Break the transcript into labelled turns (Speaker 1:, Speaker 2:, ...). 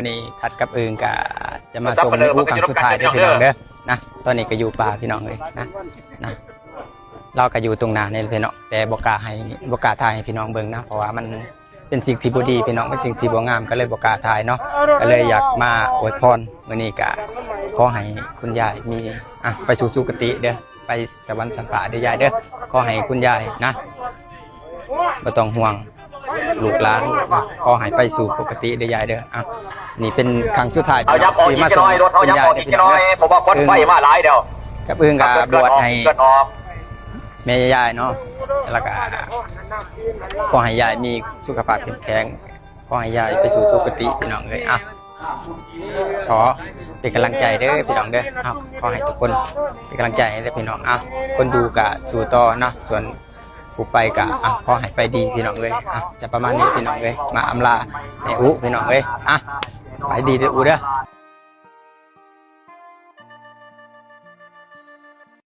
Speaker 1: วันนี้ทัดกับอึงก็จะมาส่งผู้ครั้งสุดท้ายด้วยพี่น้องเด้อนะตอนนี้ก็อยู่ป่าพี่น้องเลยนะเราก็อยู่ตรงหน้านี่พี่น้องแต่บ่กล้าถ่ายให้พี่น้องเบิ่งนะเพราะว่ามันเป็นสิ่งที่บ่ดีพี่น้องเป็นสิ่งที่บ่งามก็เลยบ่กล้าถ่ายเนาะก็เลยอยากมาอวยพรมื้อนี้ก็ขอให้คุณยายมีไปสู่สุคติเด้อไปสวรรค์สันตะเด้อยายเด้อขอให้คุณยายนะบ่ต้องห่วงลูกหลานขอให้ไปสู่ปกติเด้อยายเด้อนี่เป็นครั้งสุดท้ายที่มาส่งคุณยายได้พี่น้องเด้อเพราะว่าคนไฟมาหลายเด้อกับอึ้งก็บวชให้แม่ยายเนาะแล้วก็ขอให้ยายมีสุขภาพเข้มแข็งขอให้ยายไปสู่สุคติพี่น้องเลยขอเป็นกำลังใจเด้อพี่น้องเด้อขอให้ทุกคนเป็นกำลังใจให้เด้อพี่น้องคนดูกะสู่ต่อเนาะส่วนผู้ไปกะขอให้ไปดีพี่น้องเลยจะประมาณนี้พี่น้องเลยมาอำลาแม่อุพี่น้องเลยไปดีเด้ออุเด้อ